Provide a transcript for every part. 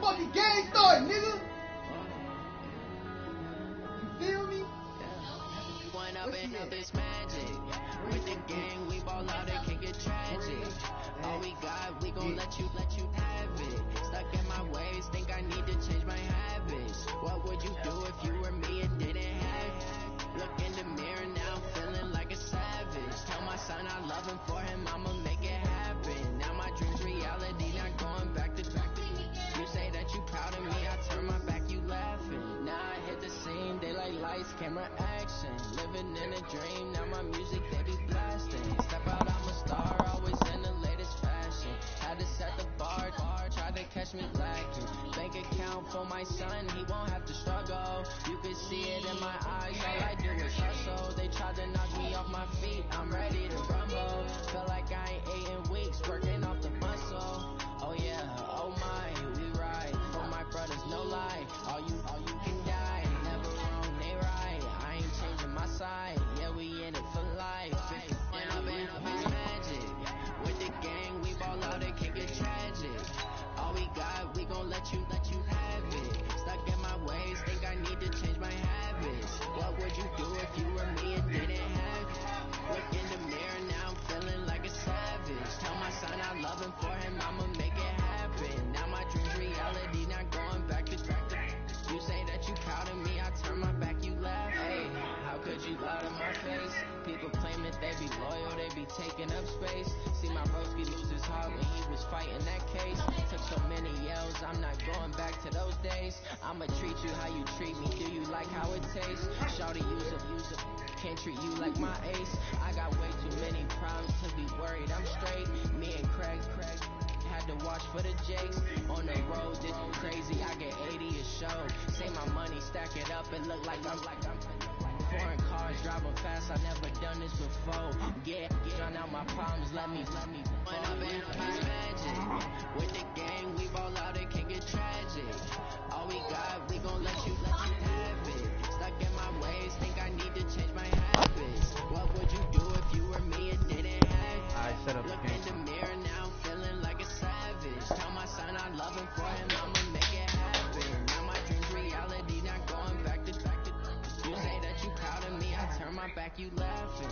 fucking game started, nigga. You feel me? This magic. With the gang, we ball out, it can get tragic. All we got, we gon' let you have it. Stuck in my ways, think I need to change my habits. What would you do if you were me and didn't have it? Look in the mirror now, I'm feeling like a savage. Tell my son I love him, for him I'ma make it happen. Now my dream's reality, not going back to you say that you proud of me, I turn my back, you laughing. Now I hit the scene, daylight lights, camera action. Living in a dream, now my music they be blasting. Step out, I'm a star, always in the latest fashion. Had to set the bar, try to catch me lacking. Bank account for my son, he won't have to struggle. You can see it in my eyes, all I do is hustle. They tried to knock me off my feet, I'm ready to rumble. Feel like I ain't ate in weeks, working off the muscle. Oh yeah, oh my, we ride for my brothers, no lie. All you can die, never wrong, they right. I ain't changing my side, yeah, we in it for life. Magic. With the gang, we ball out, it can get tragic. All we got, we gon' let you have it. Stuck in my ways, think I need to change my habits. What would you do if you were me and didn't have it? Look in the mirror, now I'm feeling like a savage. Tell my son I love him, for him I'ma make it happen. Now my dream's reality, not going back to you say that you proud of me, I turn my back, you laugh. Hey, how could you lie to my face? People claim that they be loyal, they be taking up space. See my broski lose his heart when he was fighting that case. Took so many yells, I'm not going back to those days. I'ma treat you how you treat me, do you like how it tastes? Shawty, use it, can't treat you like my ace. I got way too many problems to be worried, I'm straight. Me and Craig had to watch for the Jakes. On the road, this crazy, I get 80 a show. Say my money, stack it up, and look like I'm foreign cars, driving fast, I've never done this before. Get drown out my problems, let me When I'm in magic. With the gang, we ball out, it can get tragic. All we got, we gon' let you have it. Stuck in my ways, think I need to change my habits. What would you do if you were me and didn't have it? I set up Look in the mirror now, I'm feeling like a savage. Tell my son I love him, for him I'ma make it happen. Now my dream's reality, not going back to you say that you proud of me, I turn my back, you laughing.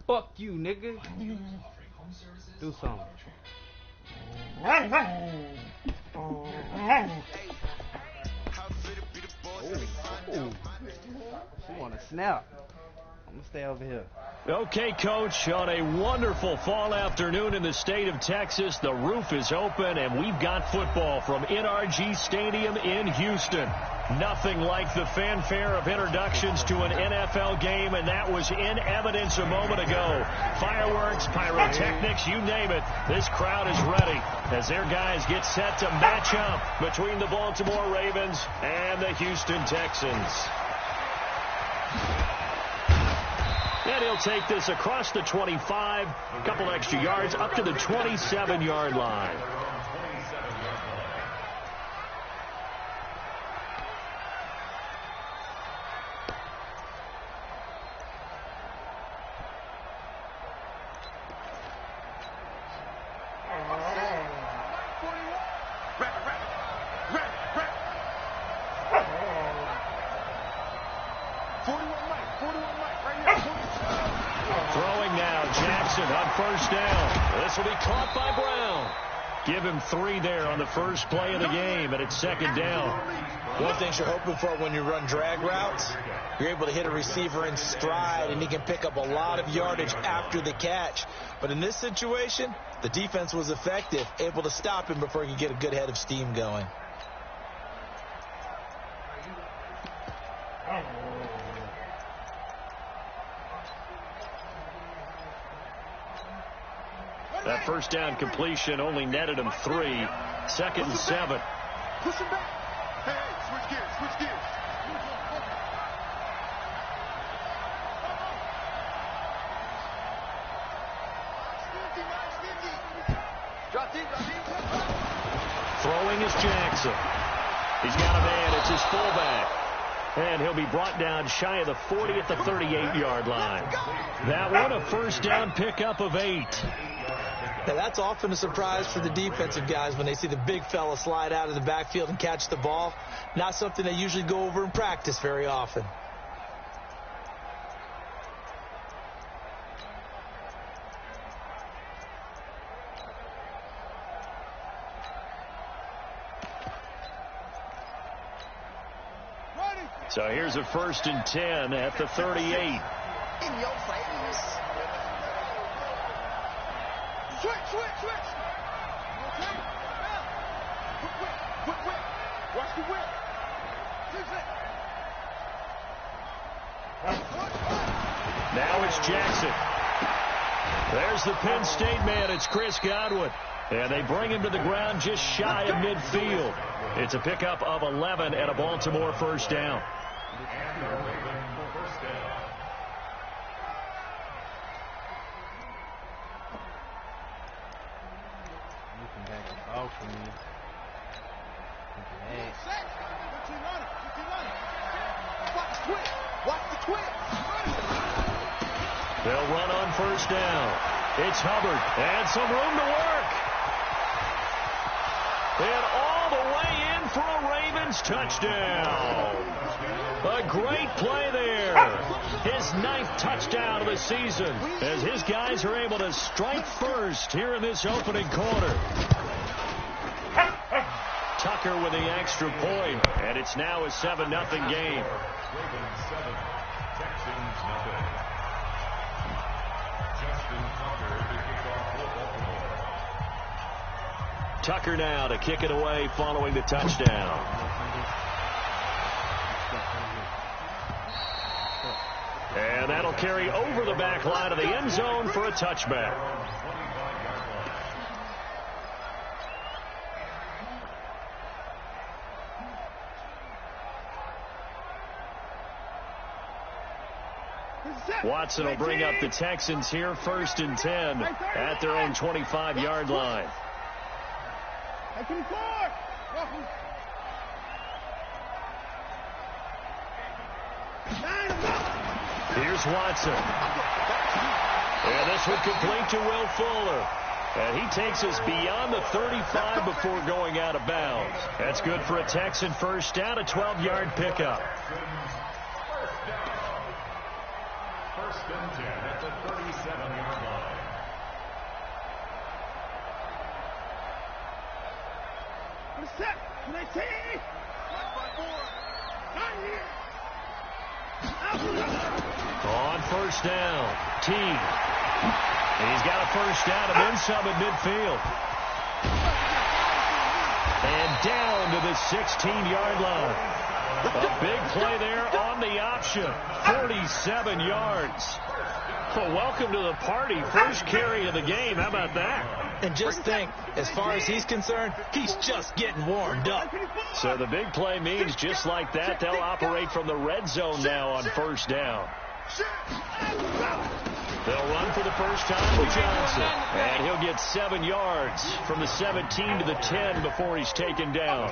Fuck you, nigga. Do something. Ooh. She wanna snap. I'm gonna stay over here. Okay, Coach, on a wonderful fall afternoon in the state of Texas, the roof is open, and we've got football from NRG Stadium in Houston. Nothing like the fanfare of introductions to an NFL game, and that was in evidence a moment ago. Fireworks, pyrotechnics, you name it. This crowd is ready as their guys get set to match up between the Baltimore Ravens and the Houston Texans. And he'll take this across the 25, a couple extra yards, up to the 27-yard line. Give him 3 there on the first play of the game, and it's second down. One thing you're hoping for when you run drag routes, you're able to hit a receiver in stride, and he can pick up a lot of yardage after the catch. But in this situation, the defense was effective, able to stop him before he could get a good head of steam going. That first down completion only netted him 3. Second and 7. Push him back. Hey, switch gears. Throwing is Jackson. He's got a man. It's his fullback. And he'll be brought down shy of the 40 at the 38-yard line. That one, a first down pickup of 8. Now, that's often a surprise for the defensive guys when they see the big fella slide out of the backfield and catch the ball. Not something they usually go over in practice very often. So here's a 1st and 10 at the 38. In your face. Switch. Okay. Whip. Watch the whip. Now it's Jackson. There's the Penn State man. It's Chris Godwin. And they bring him to the ground just shy of midfield. It's a pickup of 11 and a Baltimore first down. They'll run on first down. It's Hubbard, and some room to work. And all the way in for a Ravens touchdown. A great play there. His 9th touchdown of the season as his guys are able to strike first here in this opening quarter. Tucker with the extra point, and it's now a 7-0 game. Ravens 7, Texans nothing. Tucker now to kick it away following the touchdown. And that'll carry over the back line of the end zone for a touchback. Watson will bring up the Texans here 1st and 10 at their own 25-yard line. Here's Watson. And this one complete to Will Fuller. And he takes us beyond the 35 before going out of bounds. That's good for a Texan first down, a 12-yard pickup. First and 10 at the 37-yard line. Set. Can I see? On first down, T. He's got a first down and then some at midfield. And down to the 16-yard line. A big play there on the option. 47 yards. Well, welcome to the party. First carry of the game. How about that? And just think, as far as he's concerned, he's just getting warmed up. So the big play means just like that, they'll operate from the red zone now on first down. They'll run for the first time with Johnson. And he'll get 7 yards from the 17 to the 10 before he's taken down.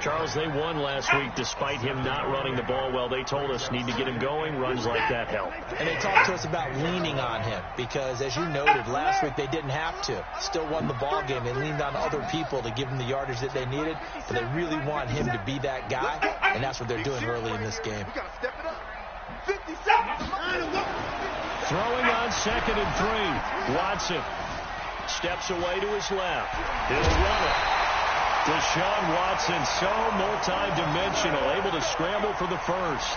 Charles, they won last week despite him not running the ball well. They told us need to get him going. Runs like that help. And they talked to us about leaning on him because, as you noted, last week they didn't have to. Still won the ball game. They leaned on other people to give them the yardage that they needed. But they really want him to be that guy, and that's what they're doing early in this game. Throwing on 2nd and 3. Watson steps away to his left. He'll run it. Deshaun Watson, so multi-dimensional, able to scramble for the first.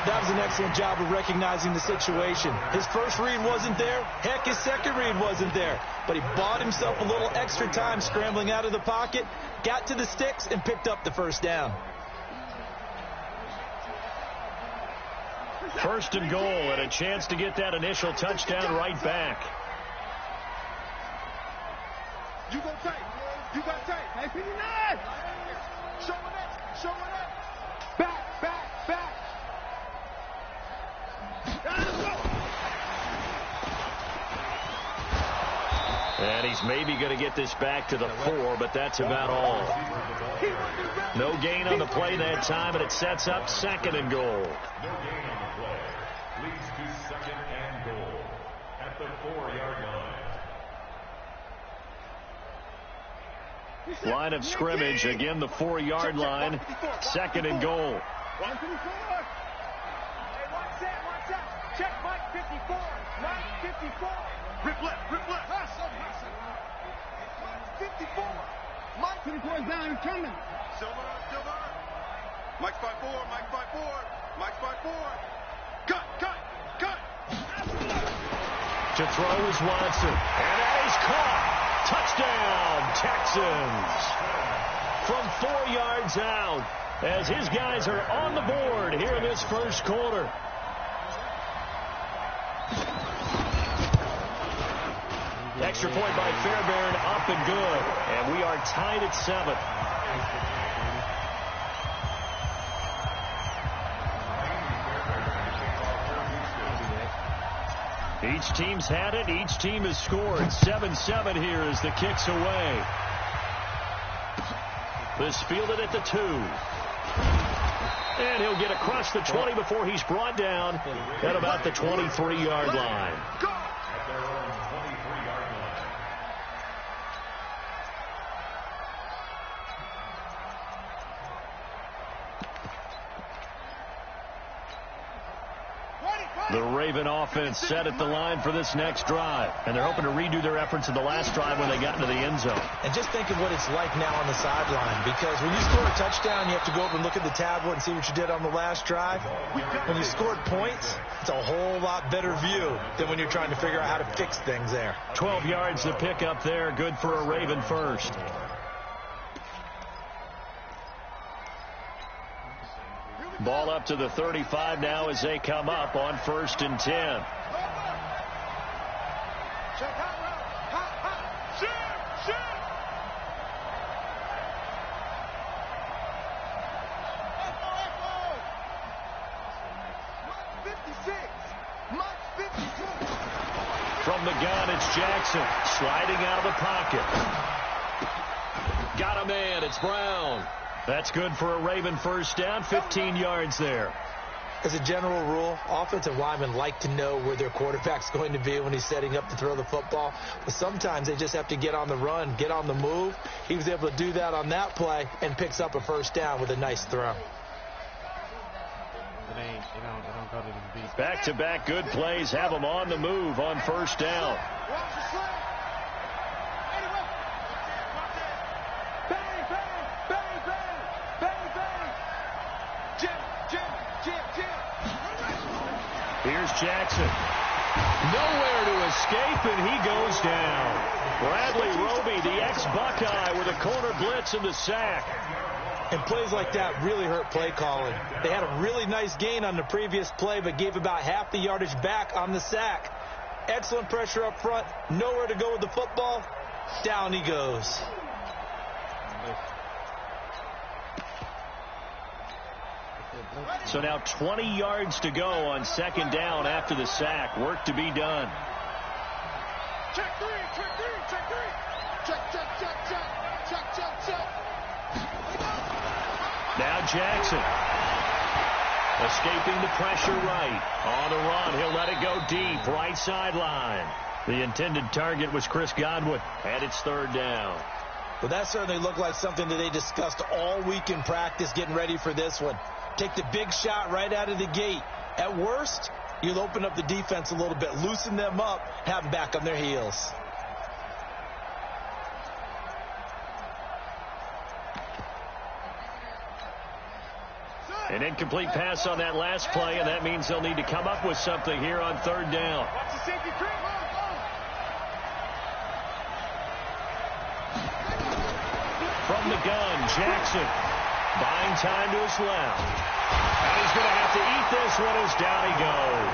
That was an excellent job of recognizing the situation. His first read wasn't there. Heck, his second read wasn't there. But he bought himself a little extra time scrambling out of the pocket, got to the sticks, and picked up the first down. First and goal, and a chance to get that initial touchdown right back. You go tight. You got tight. Hey, 59. Showing up. Back. And he's maybe going to get this back to the 4, but that's about all. No gain on the play that time, and it sets up 2nd and goal. No gain on the play. Leads to 2nd and goal at the 4-yard line. Line of scrimmage, again the 4-yard line. 2nd and goal. Hey, watch that. Check Mike 54. Mike 54. Rip left. Mike 54. Mike 54 is down and coming. Silver. Mike's 5-4. Mike's 5-4. Cut. To throw is Watson. And that is caught. Touchdown, Texans. From 4 yards out, as his guys are on the board here in this first quarter. Extra point by Fairbairn, up and good. And we are tied at 7. Each team's had it. Each team has scored. 7-7 here as the kick's away. This fielded at the 2. And he'll get across the 20 before he's brought down at about the 23-yard line. The Raven offense set at the line for this next drive. And they're hoping to redo their efforts in the last drive when they got into the end zone. And just think of what it's like now on the sideline. Because when you score a touchdown, you have to go over and look at the tablet and see what you did on the last drive. When you scored points, it's a whole lot better view than when you're trying to figure out how to fix things there. 12 yards to pick up there. Good for a Raven first. Ball up to the 35 now as they come up on 1st and 10. From the gun, it's Jackson sliding out of the pocket. Got a man. It's Brown. That's good for a Raven first down, 15 yards there. As a general rule, offensive linemen like to know where their quarterback's going to be when he's setting up to throw the football. But sometimes they just have to get on the run, get on the move. He was able to do that on that play and picks up a first down with a nice throw. Back-to-back good plays have them on the move on first down. Here's Jackson. Nowhere to escape, and he goes down. Bradley Roby, the ex-Buckeye, with a corner blitz and the sack. And plays like that really hurt play calling. They had a really nice gain on the previous play, but gave about half the yardage back on the sack. Excellent pressure up front. Nowhere to go with the football. Down he goes. So now 20 yards to go on 2nd down after the sack. Work to be done. Check 3. Check. Now Jackson. Escaping the pressure right. On the run, he'll let it go deep. Right sideline. The intended target was Chris Godwin. And it's 3rd down. Well, that certainly looked like something that they discussed all week in practice getting ready for this one. Take the big shot right out of the gate. At worst, you'll open up the defense a little bit, loosen them up, have them back on their heels. An incomplete pass on that last play, and that means they'll need to come up with something here on 3rd down. Watch the safety creep. From the gun, Jackson. Buying time to his left. And he's going to have to eat this one as down he goes.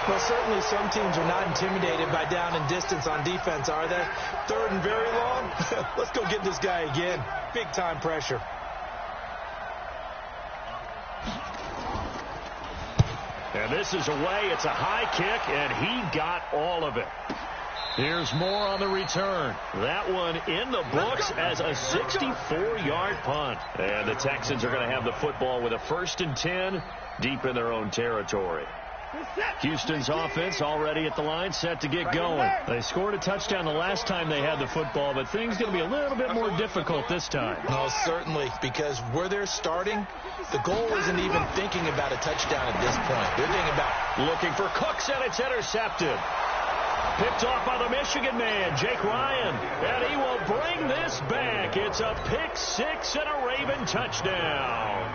Well, certainly some teams are not intimidated by down and distance on defense, are they? 3rd and very long? Let's go get this guy again. Big time pressure. And this is away. It's a high kick, and he got all of it. Here's more on the return. That one in the books as a 64-yard punt. And the Texans are going to have the football with a 1st and 10 deep in their own territory. Houston's offense already at the line, set to get going. They scored a touchdown the last time they had the football, but things going to be a little bit more difficult this time. No, certainly, because where they're starting, the goal isn't even thinking about a touchdown at this point. They're thinking about looking for Cooks, and it's intercepted. Picked off by the Michigan man, Jake Ryan, and he will bring this back. It's a pick 6 and a Raven touchdown.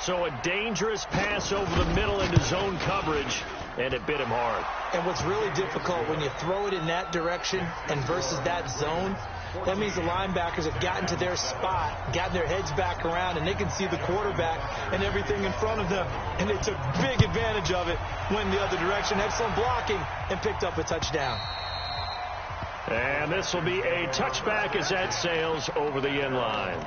So a dangerous pass over the middle into zone coverage, and it bit him hard. And what's really difficult when you throw it in that direction and versus that zone, that means the linebackers have gotten to their spot, gotten their heads back around, and they can see the quarterback and everything in front of them. And they took big advantage of it, went the other direction, excellent blocking, and picked up a touchdown. And this will be a touchback as that sails over the end line.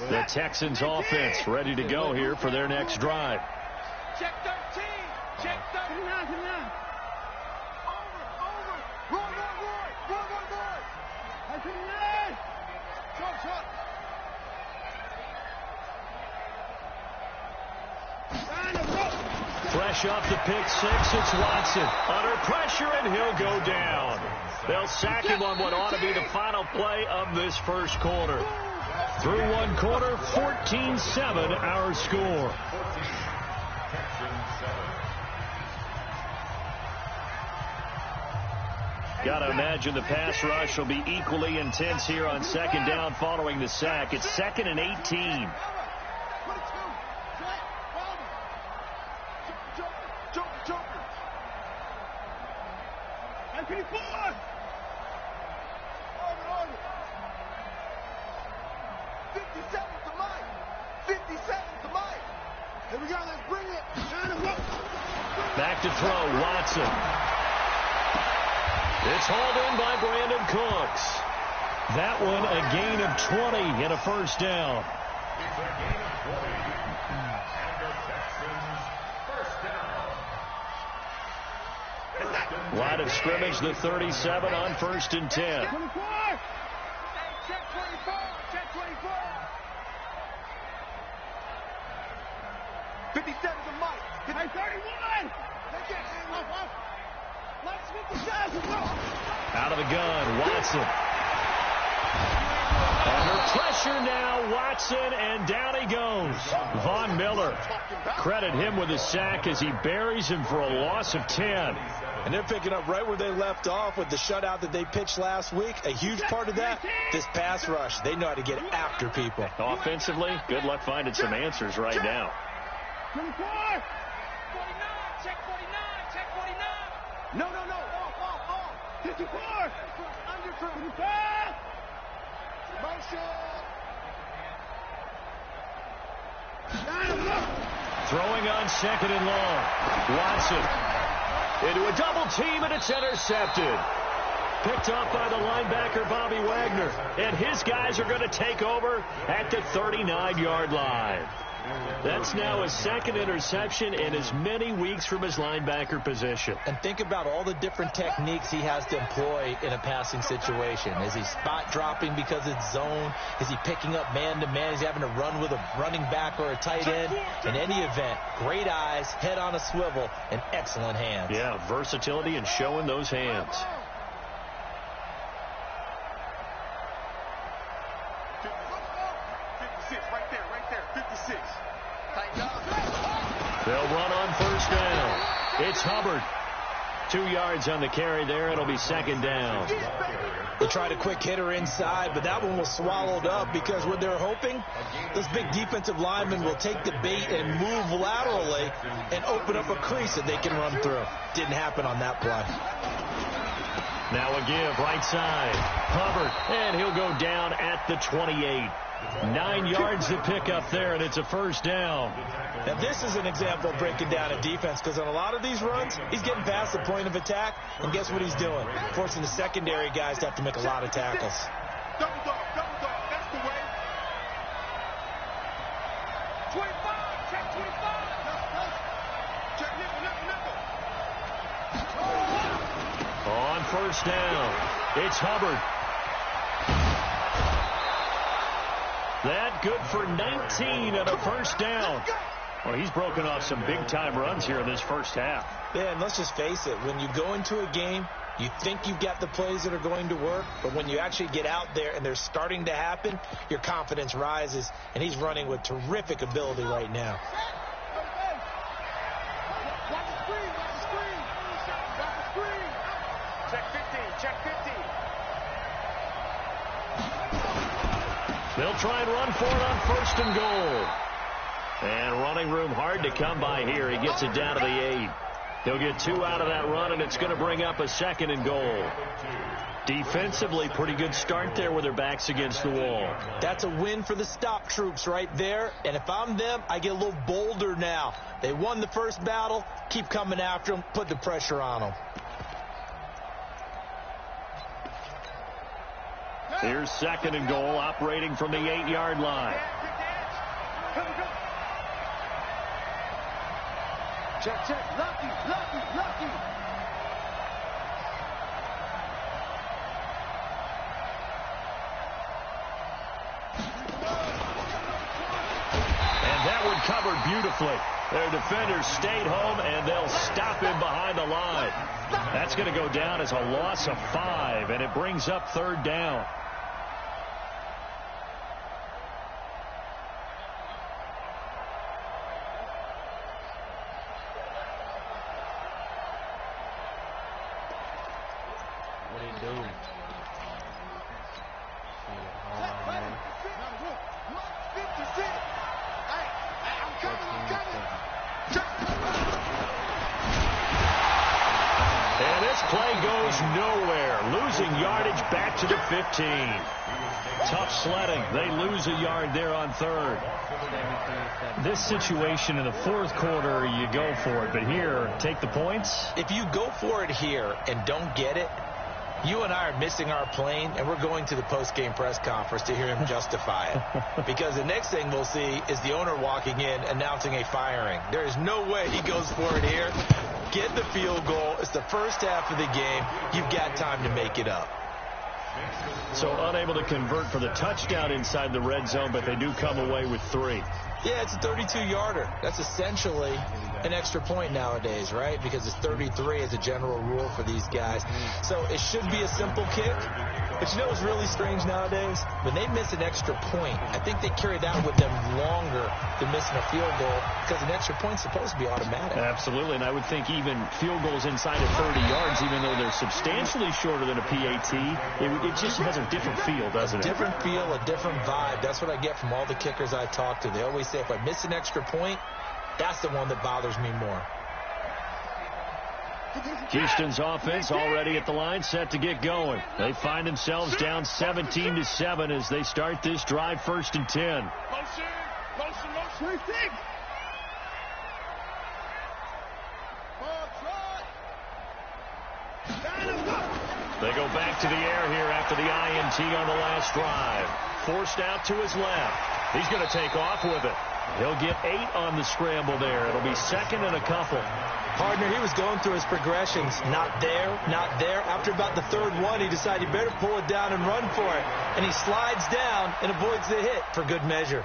The Texans offense ready to go here for their next drive. Check 13. Check 13. Over. Roy. I can run. Jump. Fresh off the pick 6, it's Watson. Under pressure, and he'll go down. They'll sack him on what ought to be the final play of this first quarter. Through one quarter, 14-7 our score. Got to imagine the pass rush will be equally intense here on second down following the sack. It's 2nd and 18. Back to throw, Watson. It's hauled in by Brandon Cooks. That one a gain of 20 and a first down. It's a gain of 20 and the Texans first down. Line of scrimmage, the 37 on 1st and 10. 24. Check 24. Check 24. 57 to Mike. 31. Out of the gun, Watson. Under pressure now, Watson, and down he goes. Von Miller. Credit him with a sack as he buries him for a loss of 10. And they're picking up right where they left off with the shutout that they pitched last week. A huge part of that, this pass rush. They know how to get after people. Offensively, good luck finding some answers right now. 24. 49. Check 49. Check 49. No. 54. Under 55. Motion. Throwing on 2nd and long. Watson into a double team, and it's intercepted. Picked off by the linebacker, Bobby Wagner. And his guys are going to take over at the 39-yard line. That's now his 2nd interception in as many weeks from his linebacker position. And think about all the different techniques he has to employ in a passing situation. Is he spot dropping because it's zone? Is he picking up man-to-man? Is he having to run with a running back or a tight end? In any event, great eyes, head on a swivel, and excellent hands. Yeah, versatility and showing those hands. 56, right there, 56. They'll run on 1st down. It's Hubbard. 2 yards on the carry there. It'll be 2nd down. They tried a quick hitter inside, but that one was swallowed up because what they're hoping, this big defensive lineman will take the bait and move laterally and open up a crease that they can run through. Didn't happen on that play. Now a give, right side. Hubbard, and he'll go down at the 28. 9 yards to pick up there, and it's a first down. Now, this is an example of breaking down a defense, because on a lot of these runs, he's getting past the point of attack, and guess what he's doing? Forcing the secondary guys to have to make a lot of tackles. Double dog, that's the way. 25, check 25. Check nickel. On first down, it's Hubbard. That good for 19 and a first down. Well, he's broken off some big-time runs here in this first half. Yeah, and let's just face it. When you go into a game, you think you've got the plays that are going to work, but when you actually get out there and they're starting to happen, your confidence rises, and he's running with terrific ability right now. Check 15. They'll try and run for it on first and goal. And running room hard to come by here. He gets it down to the 8. He'll get 2 out of that run, and it's going to bring up a second and goal. Defensively, pretty good start there with their backs against the wall. That's a win for the stop troops right there. And if I'm them, I get a little bolder now. They won the first battle. Keep coming after them. Put the pressure on them. Here's second and goal, operating from the 8-yard line. Check. Lucky. And that one covered beautifully. Their defenders stayed home, and they'll stop him behind the line. That's going to go down as a loss of 5, and it brings up third down. What are you doing? And this play goes nowhere. Losing yardage back to the 15. Tough sledding. They lose a yard there on third. This situation in the fourth quarter, you go for it. But here, take the points. If you go for it here and don't get it, you and I are missing our plane, and we're going to the post-game press conference to hear him justify it. Because the next thing we'll see is the owner walking in announcing a firing. There is no way he goes for it here. Get the field goal. It's the first half of the game. You've got time to make it up. So unable to convert for the touchdown inside the red zone, but they do come away with 3. Yeah, it's a 32-yarder. That's essentially an extra point nowadays, right? Because it's 33 as a general rule for these guys. So it should be a simple kick. But you know what's really strange nowadays? When they miss an extra point, I think they carry that with them longer than missing a field goal, because an extra point's supposed to be automatic. Absolutely, and I would think even field goals inside of 30 yards, even though they're substantially shorter than a PAT, it just has a different feel, doesn't it? Different feel, a different vibe. That's what I get from all the kickers I talk to. They always say, if I miss an extra point, that's the one that bothers me more. Houston's offense already at the line, set to get going. They find themselves down 17-7 as they start this drive, first and 10. Motion. They go back to the air here after the INT on the last drive. Forced out to his left. He's going to take off with it. He'll get 8 on the scramble there. It'll be second and a couple. Partner, he was going through his progressions. Not there. After about the third one, he decided he better pull it down and run for it. And he slides down and avoids the hit for good measure.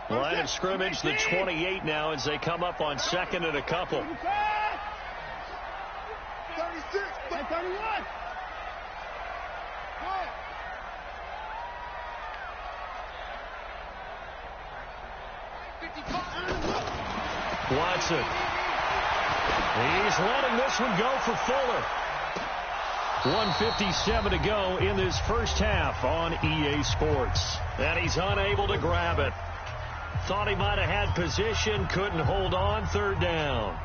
Line of scrimmage, the 28 now as they come up on second and a couple. 36, 31. Watson. He's letting this one go for Fuller. 1:57 to go in this first half on EA Sports. And he's unable to grab it. Thought he might have had position, couldn't hold on, third down.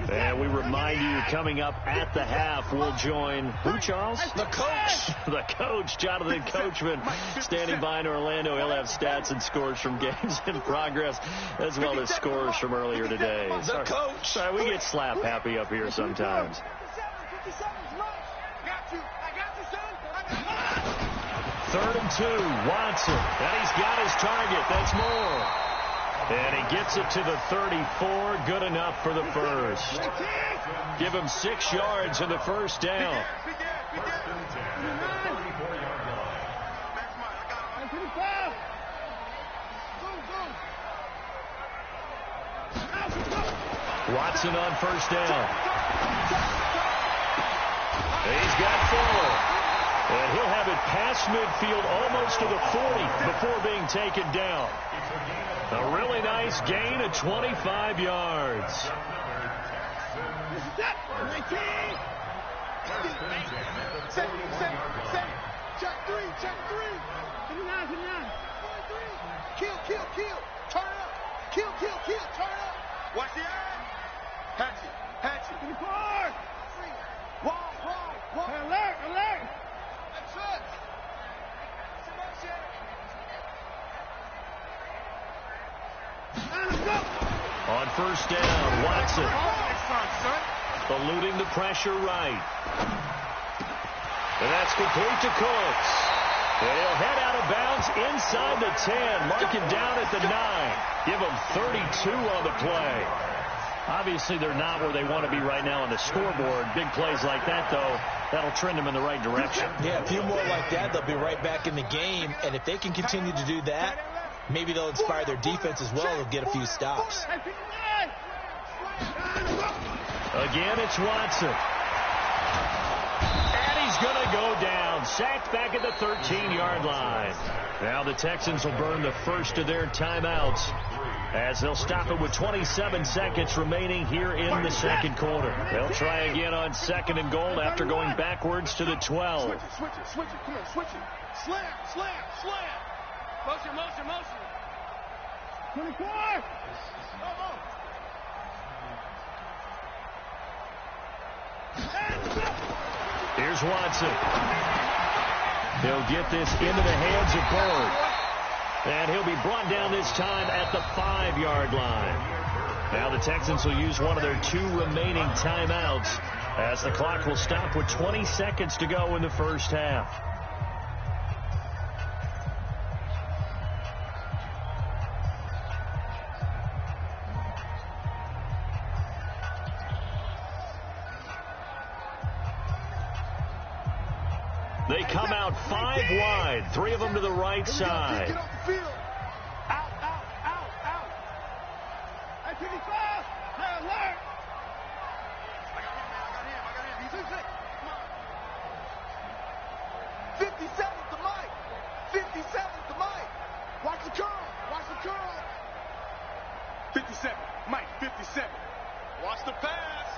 And we remind you, coming up at the half, we'll join who, Charles? The coach. The coach, Jonathan Coachman, standing by in Orlando. He'll have stats and scores from games in progress, as well as scores from earlier today. The coach. Sorry, we get slap happy up here sometimes. Third and 2, Watson. And he's got his target. That's more. And he gets it to the 34. Good enough for the first. Give him 6 yards in the first down. Watson on first down. He's got 4. And he'll have it past midfield almost to the 40 before being taken down. A really nice gain of 25 yards. Check three. Kill. Turn up. Kill. Turn up. Watch the eye. Hatchet. Wall. Alert. That's it. On first down, Watson eluding the pressure right. And that's complete to Cooks. And he'll head out of bounds inside the 10. Mark him down at the 9. Give him 32 on the play. Obviously, they're not where they want to be right now on the scoreboard. Big plays like that, though, that'll trend them in the right direction. Yeah, a few more like that, they'll be right back in the game. And if they can continue to do that, maybe they'll inspire their defense as well and get a few stops. Again, it's Watson. And he's going to go down. Sacked back at the 13-yard line. Now the Texans will burn the first of their timeouts, as they'll stop it with 27 seconds remaining here in the second quarter. They'll try again on second and goal after going backwards to the 12. Switch it. Come on, switch it. Slam. Motion. 24. Here's Watson. He'll get this into the hands of Bird. And he'll be brought down this time at the 5-yard line. Now the Texans will use one of their 2 remaining timeouts, as the clock will stop with 20 seconds to go in the first half. They come out 5 wide, 3 of them to the right side. Get off the field. Out. Hey, 55. Hey, alert. I got him. He's in. Come on. 57 to Mike. Watch the curl. 57. Mike, 57. Watch the pass.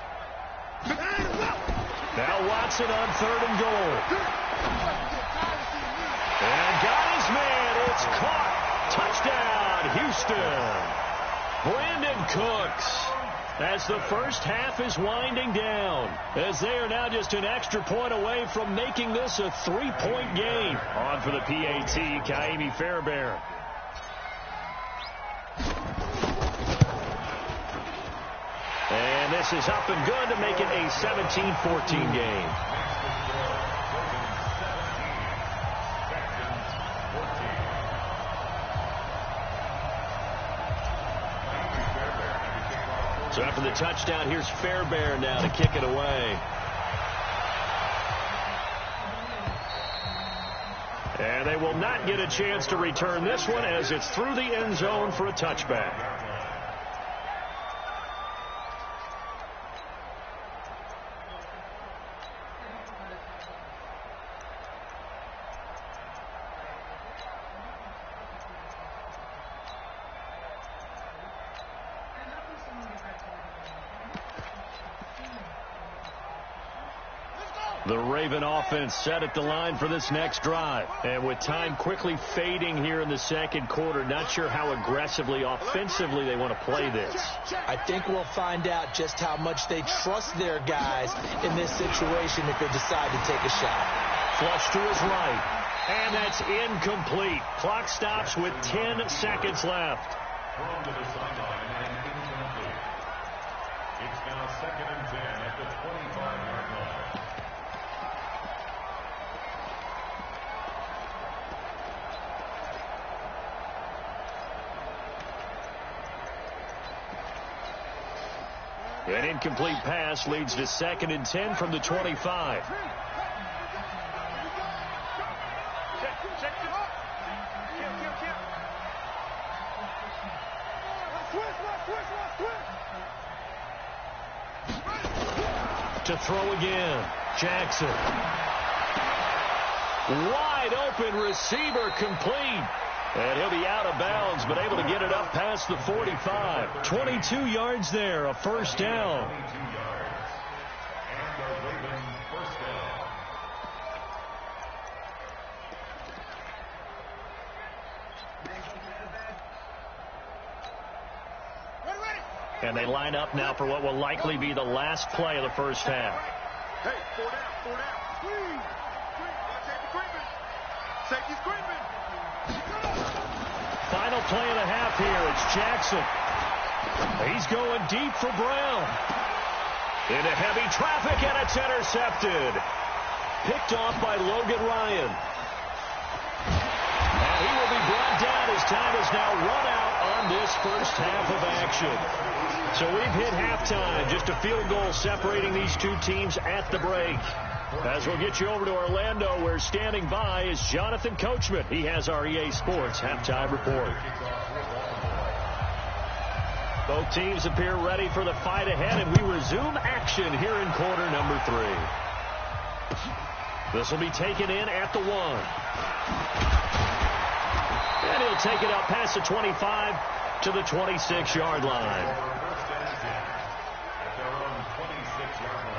Now Watson on third and goal. And got his man. It's caught. Touchdown, Houston. Brandon Cooks, as the first half is winding down, as they are now just an extra point away from making this a 3-point game. On for the PAT, Kaimi Fairbairn. And this is up and good to make it a 17-14 game. So after the touchdown, here's Fairbairn now to kick it away. And they will not get a chance to return this one, as it's through the end zone for a touchback. The Raven offense set at the line for this next drive. And with time quickly fading here in the second quarter, not sure how aggressively, offensively they want to play this. I think we'll find out just how much they trust their guys in this situation if they decide to take a shot. Flush to his right. And that's incomplete. Clock stops with 10 seconds left. Thrown to the sideline and incomplete. It's now 2nd and 10 at the 25-yard line. An incomplete pass leads to 2nd and 10 from the 25. To throw again, Jackson. Wide open receiver, complete. And he'll be out of bounds, but able to get it up past the 45. 22 yards there, a first down. 22 yards. And the Raven first down. And they line up now for what will likely be the last play of the first half. Hey, 4 down, 4 down. Safety's creeping. Final play of the half here. It's Jackson. He's going deep for Brown. Into heavy traffic, and it's intercepted. Picked off by Logan Ryan. And he will be brought down as time is now run out on this first half of action. So we've hit halftime. Just a field goal separating these two teams at the break. As we'll get you over to Orlando, where standing by is Jonathan Coachman. He has our EA Sports halftime report. Both teams appear ready for the fight ahead, and we resume action here in quarter number 3. This will be taken in at the 1. And he'll take it up past the 25 to the 26-yard line. At their own 26-yard line.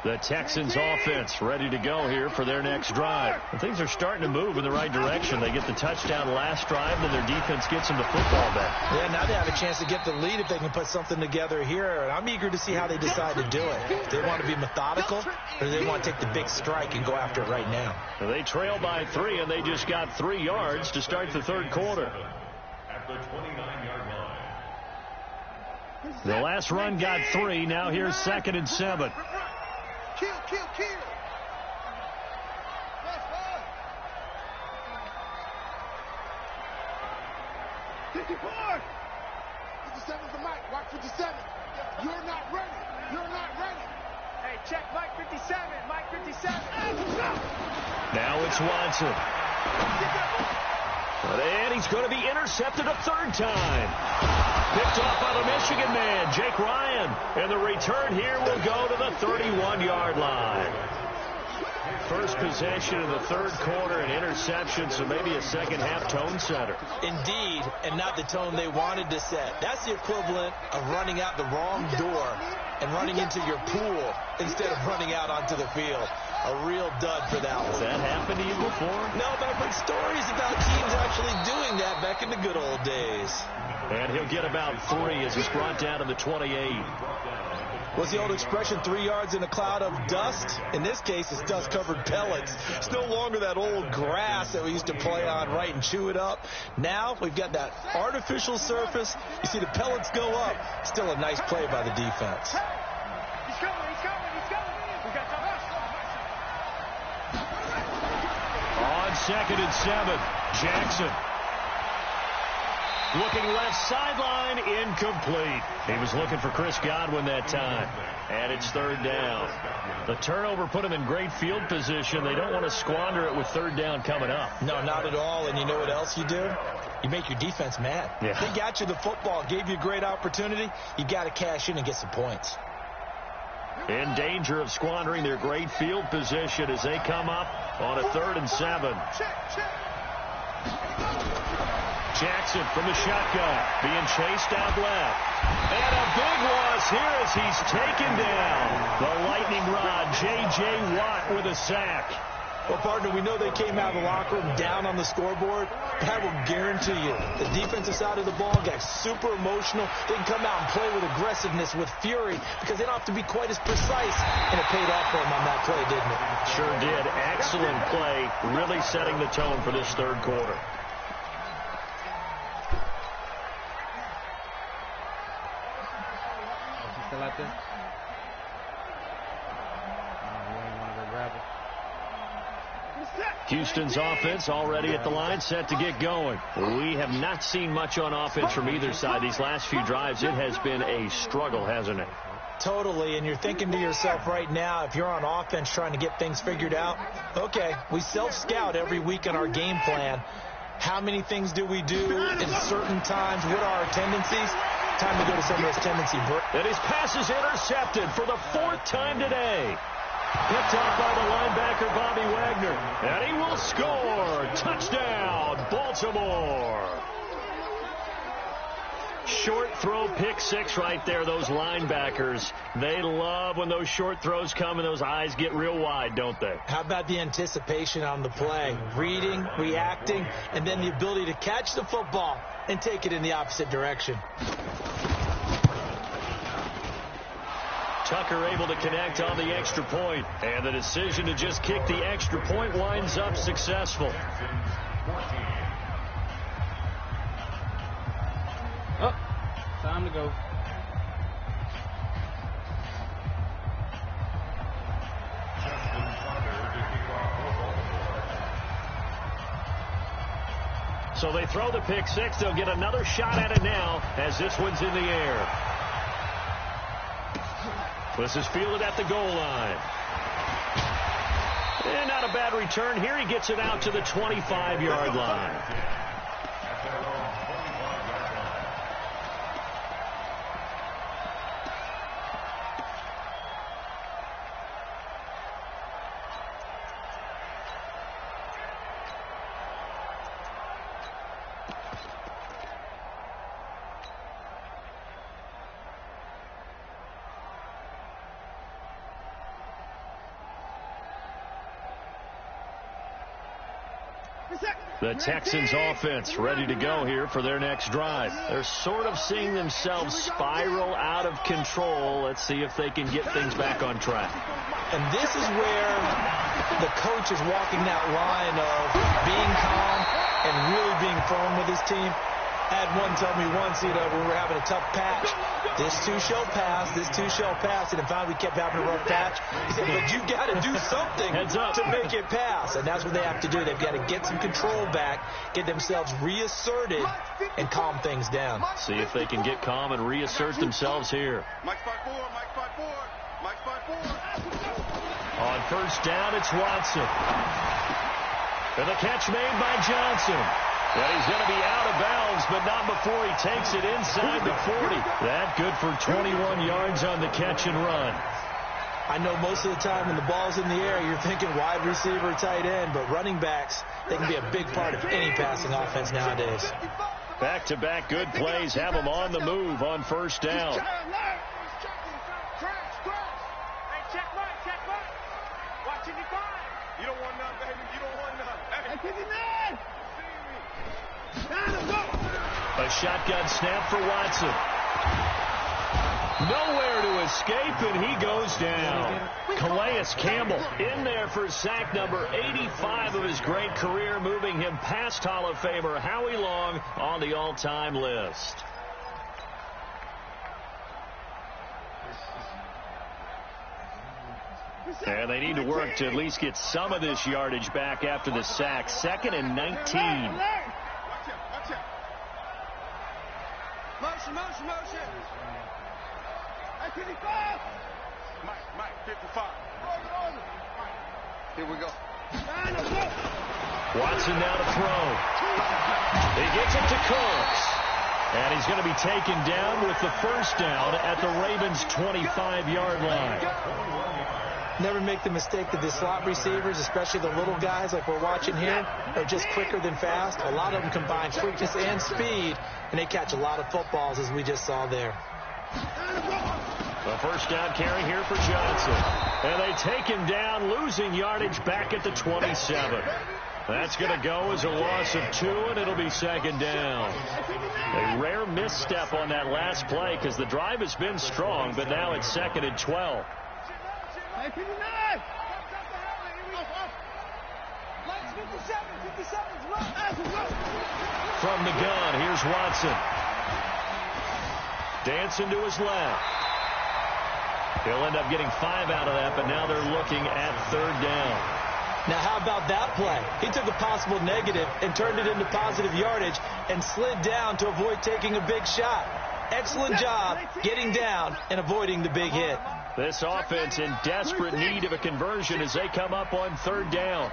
The Texans offense ready to go here for their next drive. And things are starting to move in the right direction. They get the touchdown last drive, and their defense gets them the football back. Yeah, now they have a chance to get the lead if they can put something together here. And I'm eager to see how they decide to do it. Do they want to be methodical, or do they want to take the big strike and go after it right now? They trail by 3, and they just got 3 yards to start the third quarter. At the 29-yard line. The last run got 3. Now here's 2nd and 7. Kill, kill, kill. Yes, 54. 57 for Mike. Watch 57. You're not ready. You're not ready. Hey, check Mike 57. Mike 57. Now it's Watson. And he's going to be intercepted a third time. Picked off by the Michigan man, Jake Ryan. And the return here will go to the 31-yard line. First possession in the third quarter, an interception, so maybe a second-half tone setter. Indeed, and not the tone they wanted to set. That's the equivalent of running out the wrong door and running into your pool instead of running out onto the field. A real dud for that one. Has that happened to you before? No, but I've heard stories about teams actually doing that back in the good old days. And he'll get about 3 as he's brought down to the 28. What's the old expression, 3 yards in a cloud of dust? In this case, it's dust-covered pellets. It's no longer that old grass that we used to play on, right, and chew it up. Now we've got that artificial surface. You see the pellets go up. Still a nice play by the defense. He's coming, he's coming, he's coming. We got time. On 2nd and 7, Jackson. Looking left sideline, incomplete. He was looking for Chris Godwin that time. And it's third down. The turnover put him in great field position. They don't want to squander it with third down coming up. No, not at all. And you know what else you do? You make your defense mad. Yeah. They got you the football, gave you a great opportunity. You got to cash in and get some points. In danger of squandering their great field position as they come up on a 3rd and 7. Jackson from the shotgun, being chased out left. And a big loss here as he's taken down. The lightning rod, J.J. Watt with a sack. Well, partner, we know they came out of the locker room down on the scoreboard. But I will guarantee you, the defensive side of the ball got super emotional. They can come out and play with aggressiveness, with fury, because they don't have to be quite as precise. And it paid off for them on that play, didn't it? Sure did. Excellent play, really setting the tone for this third quarter. Is he still out there? You ain't want to go grab him. Houston's offense already at the line, set to get going. We have not seen much on offense from either side these last few drives. It has been a struggle, hasn't it? Totally, and you're thinking to yourself right now, if you're on offense trying to get things figured out, okay, we self-scout every week on our game plan. How many things do we do in certain times? What are our tendencies? Time to go to some of those tendency breaks. And his pass is intercepted for the 4th time today. Picked off by the linebacker, Bobby Wagner. And he will score. Touchdown, Baltimore. Short throw, pick six right there. Those linebackers, they love when those short throws come and those eyes get real wide, don't they? How about the anticipation on the play? Reading, reacting, and then the ability to catch the football and take it in the opposite direction. Tucker able to connect on the extra point, and the decision to just kick the extra point winds up successful. Oh, time to go. So they throw the pick six. They'll get another shot at it now as this one's in the air. This is fielded at the goal line. And not a bad return. Here he gets it out to the 25-yard line. The Texans offense ready to go here for their next drive. They're sort of seeing themselves spiral out of control. Let's see if they can get things back on track. And this is where the coach is walking that line of being calm and really being firm with his team. I had one tell me once, when we were having a tough patch, this too shall pass, this too shall pass, and then finally we kept having a rough patch. He said, but you've got to do something to make it pass, and that's what they have to do. They've got to get some control back, get themselves reasserted, and calm things down. See if they can get calm and reassert themselves here. Mike's 5-4, Mike's 5-4, Mike's 5-4. On first down, it's Watson. And the catch made by Johnson. And he's going to be out of bounds, but not before he takes it inside the 40. That good for 21 yards on the catch and run. I know most of the time when the ball's in the air, you're thinking wide receiver, tight end, but running backs, they can be a big part of any passing offense nowadays. Back-to-back good plays have them on the move on first down. Hey, check right. Watch it, You don't want none, baby. You don't want none. Hey, A shotgun snap for Watson. Nowhere to escape, and he goes down. Calais Campbell in there for sack number 85 of his great career, moving him past Hall of Famer Howie Long on the all-time list. And they need to work to at least get some of this yardage back after the sack. 2nd and 19. Watch out. Motion. Mike, 55. Here we go. Watson now to throw. He gets it to Cooks. And he's going to be taken down with the first down at the Ravens' 25-yard line. Never make the mistake that the slot receivers, especially the little guys like we're watching here, are just quicker than fast. A lot of them combine quickness and speed, and they catch a lot of footballs, as we just saw there. The first down carry here for Johnson. And they take him down, losing yardage back at the 27. That's going to go as a loss of 2, and it'll be second down. A rare misstep on that last play because the drive has been strong, but now it's 2nd and 12. From the gun, here's Watson. Dancing to his left. He'll end up getting 5 out of that, but now they're looking at 3rd down. Now, how about that play? He took a possible negative and turned it into positive yardage and slid down to avoid taking a big shot. Excellent job getting down and avoiding the big hit. This offense in desperate need of a conversion as they come up on 3rd down.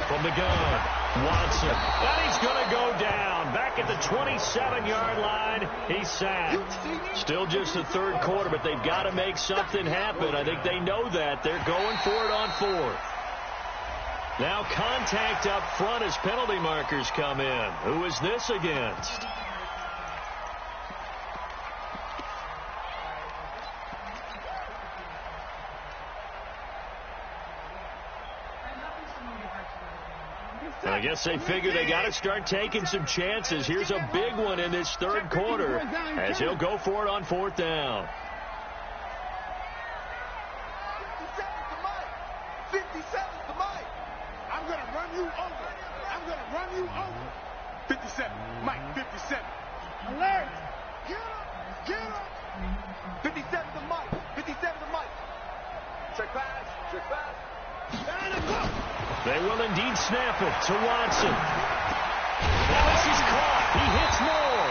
From the gun, Watson. And he's going to go down. Back at the 27-yard line, he's sacked. Still just the 3rd quarter, but they've got to make something happen. I think they know that. They're going for it on 4th. Now contact up front as penalty markers come in. Who is this against? I guess they figure they got to start taking some chances. Here's a big one in this 3rd quarter as he'll go for it on 4th down. 57's the Mike. I'm going to run you over. I'm going to run you over. 57. Mike, 57. Alert. Get up. Get up. 57's the Mike. 57's the Mike. Check pass. Check pass. They will indeed snap it to Watson. Now this is caught. He hits more.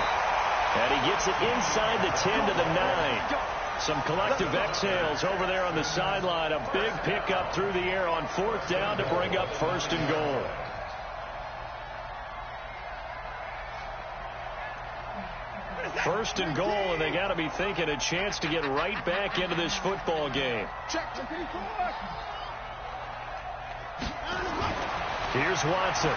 And he gets it inside the 10 to the 9. Some collective exhales over there on the sideline. A big pickup through the air on 4th down to bring up 1st and goal. First and goal, and they got to be thinking a chance to get right back into this football game. Here's Watson.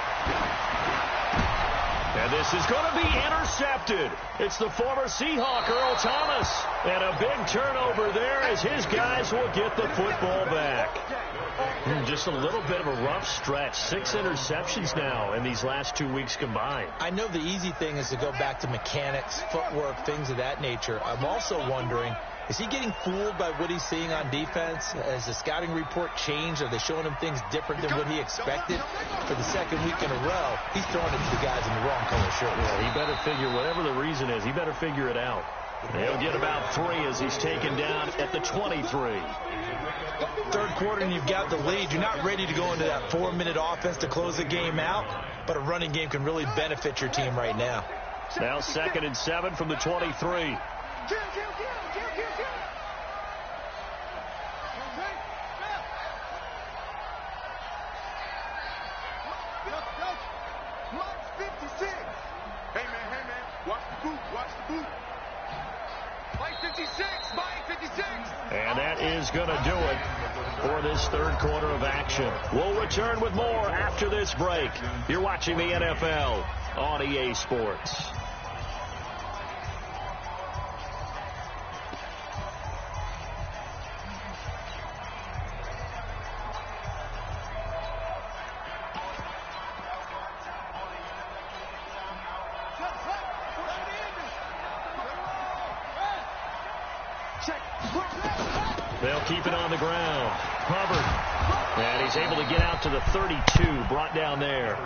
And this is going to be intercepted. It's the former Seahawk, Earl Thomas. And a big turnover there as his guys will get the football back. Just a little bit of a rough stretch. 6 interceptions now in these last 2 weeks combined. I know the easy thing is to go back to mechanics, footwork, things of that nature. I'm also wondering, is he getting fooled by what he's seeing on defense? Has the scouting report changed? Are they showing him things different than what he expected? For the 2nd week in a row, he's throwing it to the guys in the wrong color shirt. Yeah, he better figure, whatever the reason is, he better figure it out. He'll get about 3 as he's taken down at the 23. 3rd quarter and you've got the lead. You're not ready to go into that 4-minute offense to close the game out, but a running game can really benefit your team right now. Now 2nd and 7 from the 23. And that is going to do it for this 3rd quarter of action. We'll return with more after this break. You're watching the NFL on EA Sports. They'll keep it on the ground. Hubbard. And he's able to get out to the 32. Brought down there. I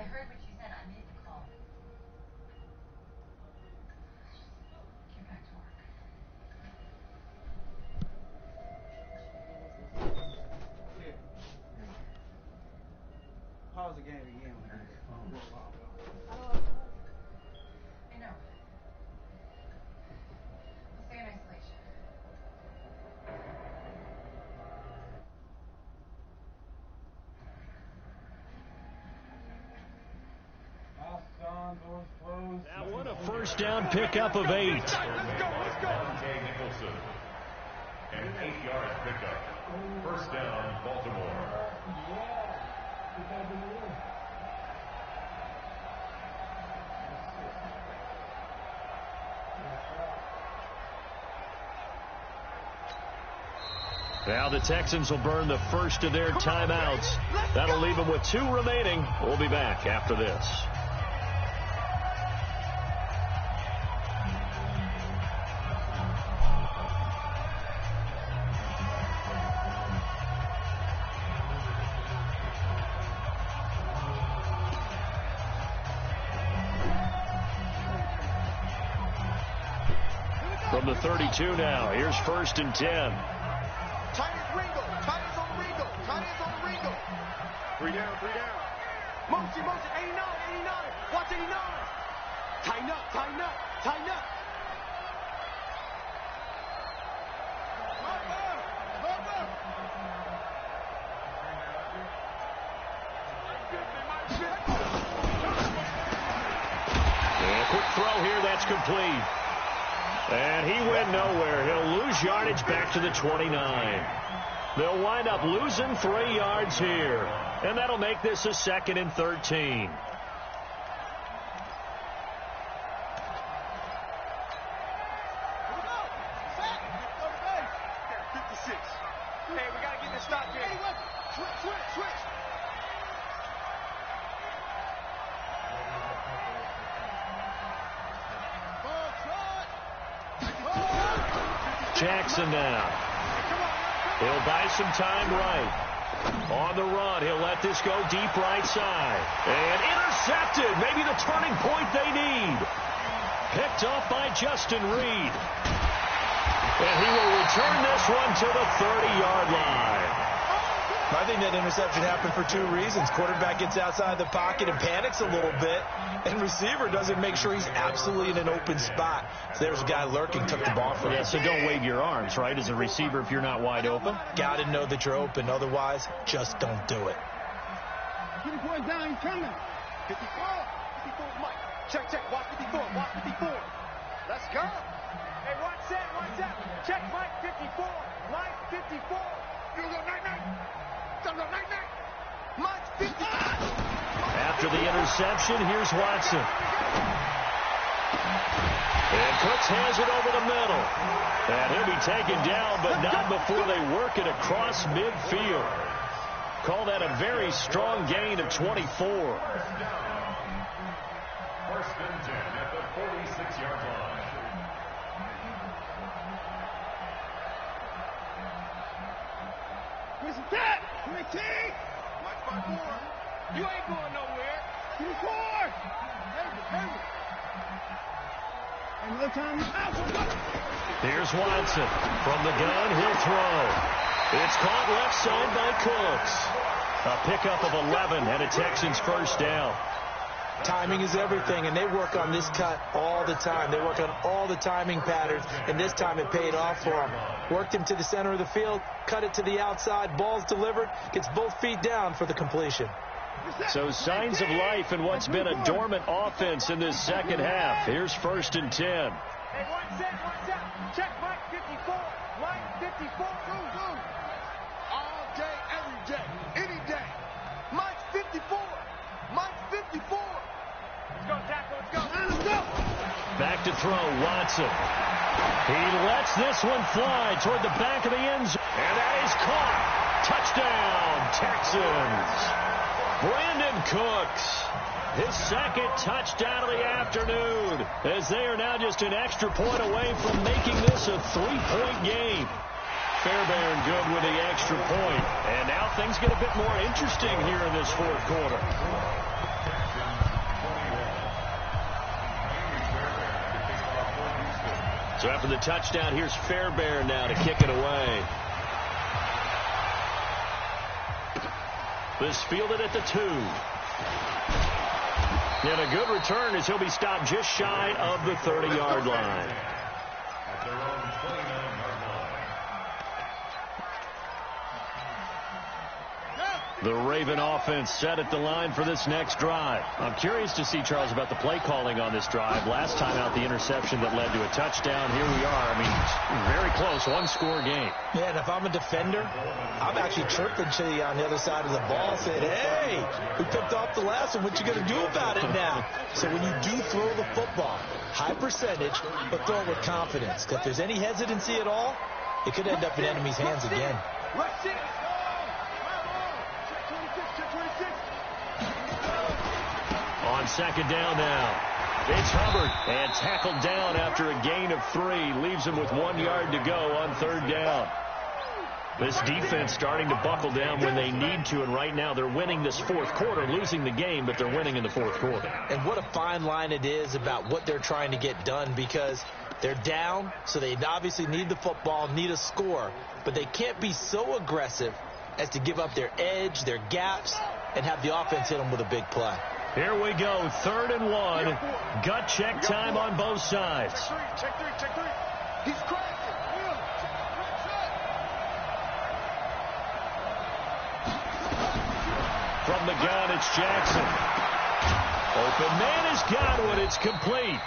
heard what you said. I made the call. Get back to work. Pause the game again. I know. I'll stay in First down pickup of 8. An 8-yard pickup. First down, Baltimore. Now the Texans will burn the first of their timeouts. That'll leave them with 2 remaining. We'll be back after this. From the 32 now, here's 1st and 10. Tight is on Ringo. 3 down. Motion, 89. Watch 89. Tighten up. And a quick throw here, that's complete. And he went nowhere. He'll lose yardage back to the 29. They'll wind up losing 3 yards here. And that'll make this a 2nd and 13. Hey, we got to get this stop here. Switch. Jackson now. He'll buy some time right. On the run, he'll let this go deep right side. And intercepted. Maybe the turning point they need. Picked off by Justin Reed. And he will return this one to the 30-yard line. I think that interception happened for 2 reasons. Quarterback gets outside the pocket and panics a little bit, and receiver doesn't make sure he's absolutely in an open spot. So there's a guy lurking, took the ball from him. Yeah, so don't wave your arms, right, as a receiver if you're not wide open. Got to know that you're open. Otherwise, just don't do it. Get the boy down, he's coming. 54 Mike. Check. Watch 54. Let's go. Hey, watch that. Check Mike 54. Mike 54. You go night. Mike 54. After the interception, here's Watson. And Cooks has it over the middle. And he'll be taken down, but not before they work it across midfield. Call that a very strong gain of 24. First and 10 at the 46-yard line. Where's the tap? 19. Mike 54. You ain't going nowhere. 24. Hurry. Another time. Here's Watson. From the gun, he'll throw. It's caught left side by Cooks. A pickup of 11 and a Texans first down. Timing is everything, and they work on this cut all the time. They work on all the timing patterns, and this time it paid off for them. Worked him to the center of the field, cut it to the outside, ball's delivered, gets both feet down for the completion. So signs of life in what's been a dormant offense in this second half. Here's 1st and 10. Hey, one set. Check Mike 54. Mike 54. Go. All day, every day, any day. Mike 54. Mike 54. Let's go, tackle. Let's go. Back to throw, Watson. He lets this one fly toward the back of the end zone. And that is caught. Touchdown, Texans. Brandon Cooks, his 2nd touchdown of the afternoon, as they are now just an extra point away from making this a 3-point game. Fairbairn good with the extra point. And now things get a bit more interesting here in this 4th quarter. So after the touchdown, here's Fairbairn now to kick it away. This fielded at the 2. And a good return as he'll be stopped just shy of the 30-yard line. At their own 29-yard line. The Raven offense set at the line for this next drive. I'm curious to see, Charles, about the play calling on this drive. Last time out, the interception that led to a touchdown. Here we are. I mean, very close, one-score game. Yeah, and if I'm a defender, I'm actually chirping to you on the other side of the ball saying, hey, we picked off the last one. What you going to do about it now? So when you do throw the football, high percentage, but throw it with confidence. Because if there's any hesitancy at all, it could end up in enemy's hands again. On second down now. It's Hubbard, and tackled down after a gain of 3. Leaves him with 1 yard to go on third down. This defense starting to buckle down when they need to, and right now they're winning this fourth quarter, losing the game, but they're winning in the fourth quarter. And what a fine line it is about what they're trying to get done, because they're down, so they obviously need the football, need a score, but they can't be so aggressive as to give up their edge, their gaps, and have the offense hit them with a big play. Here we go, 3rd and 1. Gut check time on both sides. Check three. He's cracking. From the gun, it's Jackson. Open man is Godwin. It's complete.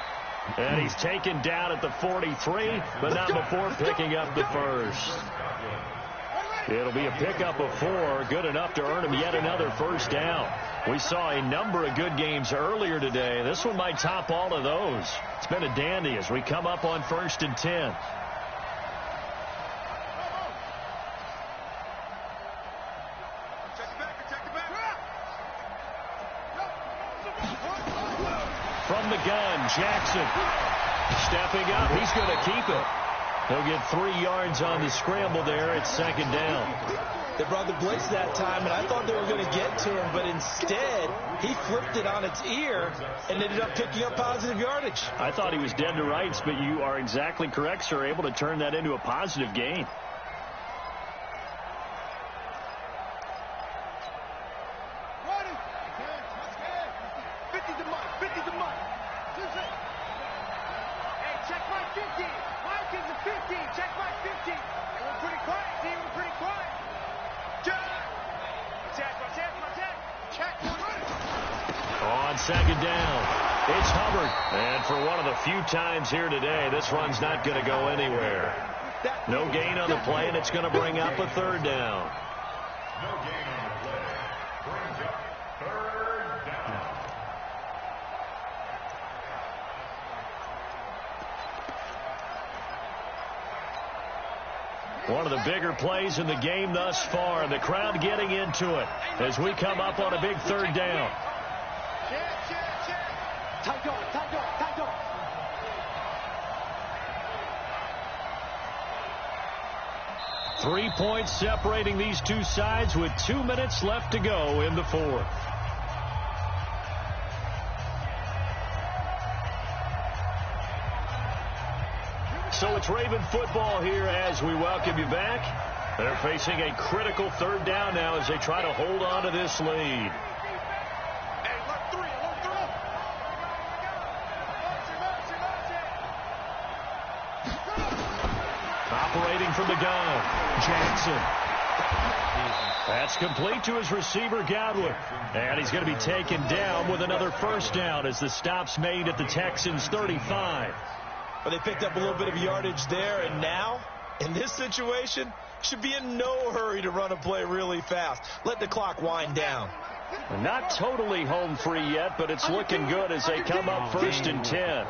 And he's taken down at the 43, but not before picking up the first. It'll be a pickup of 4, good enough to earn him yet another first down. We saw a number of good games earlier today. This one might top all of those. It's been a dandy as we come up on 1st and 10. From the gun, Jackson stepping up. He's going to keep it. He'll get 3 yards on the scramble there at second down. They brought the blitz that time, and I thought they were going to get to him, but instead he flipped it on its ear and ended up picking up positive yardage. I thought he was dead to rights, but you are exactly correct, sir, able to turn that into a positive gain. On second down, it's Hubbard. And for one of the few times here today, this run's not going to go anywhere. No gain on the play, and it's going to bring up a 3rd down. No gain on the play. Brings up 3rd down. One of the bigger plays in the game thus far. The crowd getting into it as we come up on a big 3rd down. Tight dog. 3 points separating these two sides with 2 minutes left to go in the 4th. So it's Raven football here as we welcome you back. They're facing a critical 3rd down now as they try to hold on to this lead. Operating from the gun, Jackson. That's complete to his receiver, Godwin. And he's going to be taken down with another first down as the stop's made at the Texans' 35. Well, they picked up a little bit of yardage there, and now, in this situation, should be in no hurry to run a play really fast. Let the clock wind down. Not totally home free yet, but it's looking good as they come up 1st and 10.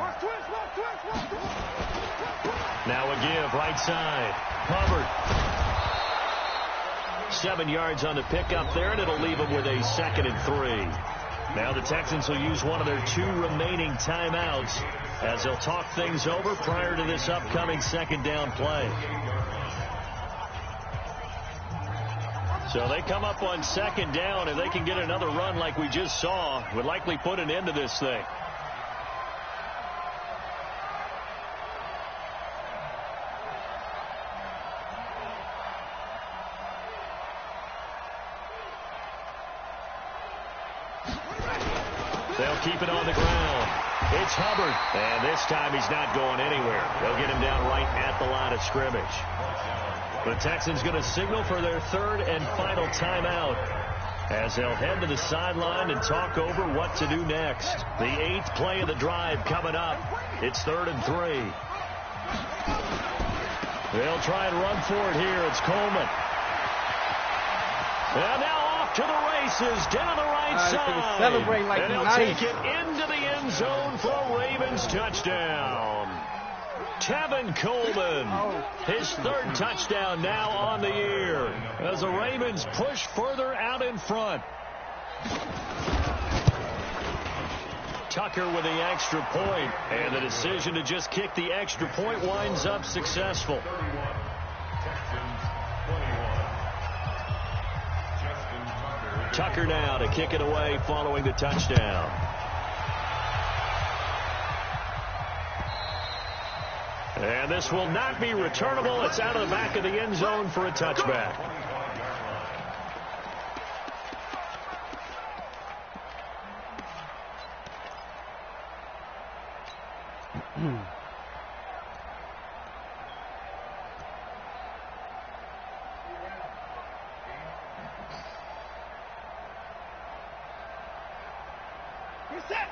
Now a give, right side. Hubbard. 7 yards on the pickup there, and it'll leave them with a 2nd and 3. Now the Texans will use one of their 2 remaining timeouts as they'll talk things over prior to this upcoming 2nd down play. So they come up on 2nd down, and they can get another run like we just saw. Would likely put an end to this thing. They'll keep it on the ground. It's Hubbard. And this time he's not going anywhere. They'll get him down right at the line of scrimmage. The Texans going to signal for their 3rd and final timeout. as they'll head to the sideline and talk over what to do next. The 8th play of the drive coming up. It's 3rd and 3. They'll try and run for it here. It's Coleman. And now off to the races down the right side. Celebrate like and they'll nice. take it into the end zone for a Ravens touchdown. Tevin Coleman, his 3rd touchdown now on the year as the Ravens push further out in front. Tucker with the extra point, and the decision to just kick the extra point winds up successful. Tucker now to kick it away following the touchdown. And this will not be returnable. It's out of the back of the end zone for a touchback.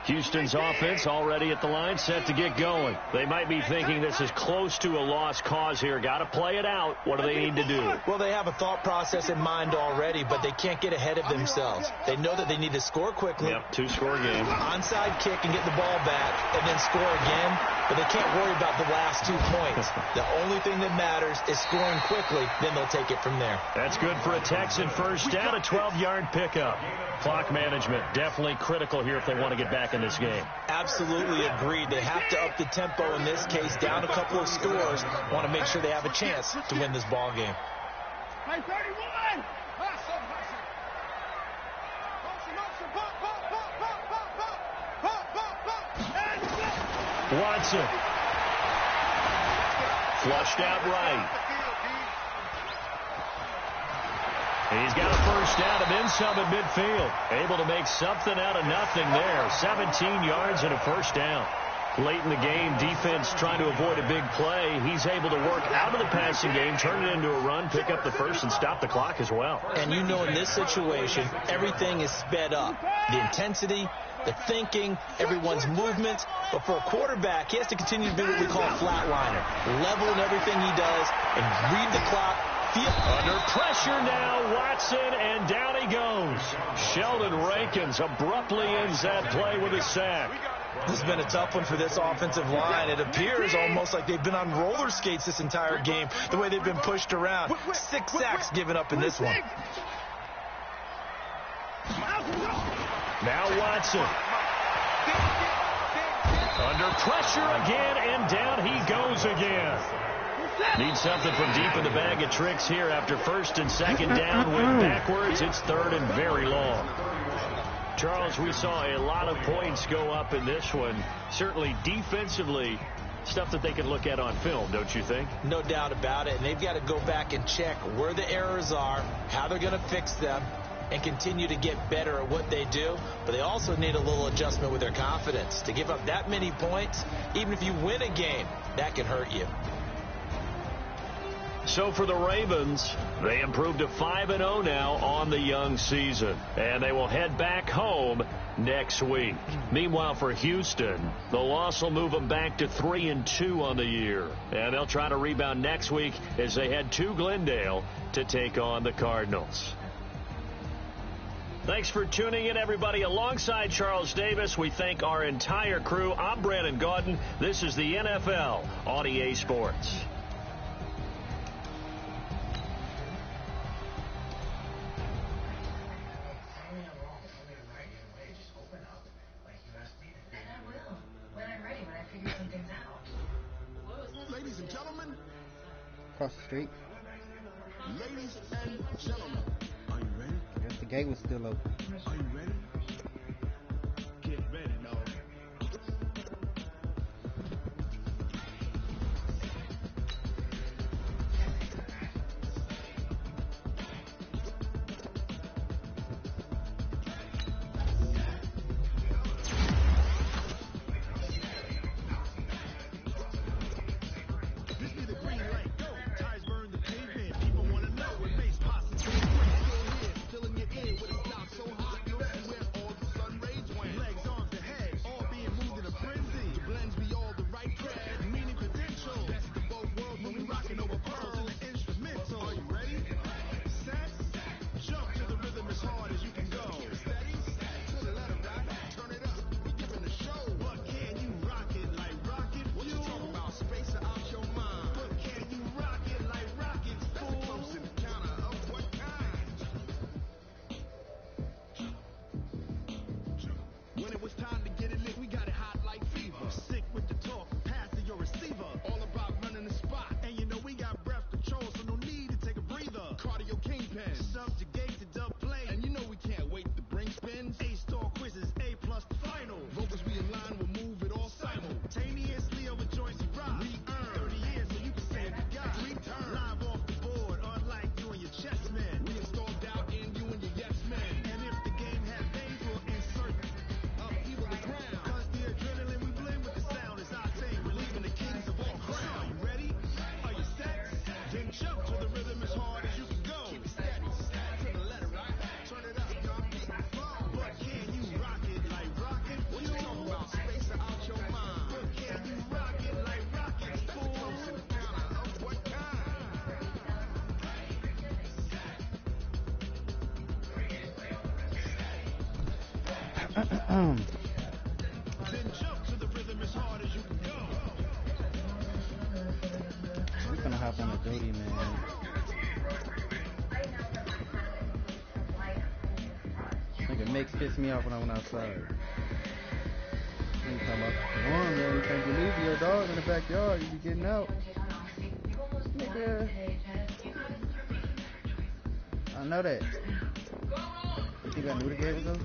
Houston's offense already at the line, set to get going. They might be thinking this is close to a lost cause here. Got to play it out. What do they need to do? Well, they have a thought process in mind already, but they can't get ahead of themselves. They know that they need to score quickly. Yep, 2-score game. Onside kick and get the ball back and then score again, but they can't worry about the last 2 points. The only thing that matters is scoring quickly, then they'll take it from there. That's good for a Texan first down, a 12-yard pickup. Clock management definitely critical here if they want to get back in this game. Absolutely agreed. They have to up the tempo in this case, down a couple of scores. Want to make sure they have a chance to win this ball game. Hey, 31! Watson. Flushed out right. He's got a first down and then some at midfield. Able to make something out of nothing there. 17 yards and a first down. Late in the game, defense trying to avoid a big play. He's able to work out of the passing game, turn it into a run, pick up the first, and stop the clock as well. And you know in this situation, everything is sped up. The intensity, the thinking, everyone's movement. But for a quarterback, he has to continue to be what we call a flatliner. Level in everything he does and read the clock. Under pressure now, Watson, and down he goes. Sheldon Rankins abruptly ends that play with a sack. This has been a tough one for this offensive line. It appears almost like they've been on roller skates this entire game, the way they've been pushed around. 6 sacks given up in this one. Now Watson. Under pressure again, and down he goes again. Need something from deep in the bag of tricks here after first and second down. Went backwards. It's third and very long. Charles, we saw a lot of points go up in this one. Certainly defensively, stuff that they can look at on film, don't you think? No doubt about it. And they've got to go back and check where the errors are, how they're going to fix them, and continue to get better at what they do. But they also need a little adjustment with their confidence. To give up that many points, even if you win a game, that can hurt you. So for the Ravens, they improved to 5-0 now on the young season. And they will head back home next week. Meanwhile, for Houston, the loss will move them back to 3-2 on the year. And they'll try to rebound next week as they head to Glendale to take on the Cardinals. Thanks for tuning in, everybody. Alongside Charles Davis, we thank our entire crew. I'm Brandon Gaudin. This is the NFL on EA Sports. Ladies and gentlemen. Across the street. Ladies and gentlemen. Are you ready? I guess the gate was still open. Are you ready? Get ready, dog. Filling your ear with a stop jump to the rhythm as hard as you can go. Keep it steady, to the letter, right? Turn it up, y'all beat the flow. But can you rock it like rocket? What you talking about? Space out your mind. But can you rock it like rockets? Fool. Close in the counter of what kind? Then jump to the rhythm as hard as you can go. We're gonna hop on a Doty, man. Nigga, Mix pissed me off when I went outside. He talking about, come on, man, you can't believe your dog in the backyard. You be getting out. Nigga. I know that. You think I knew the game was over?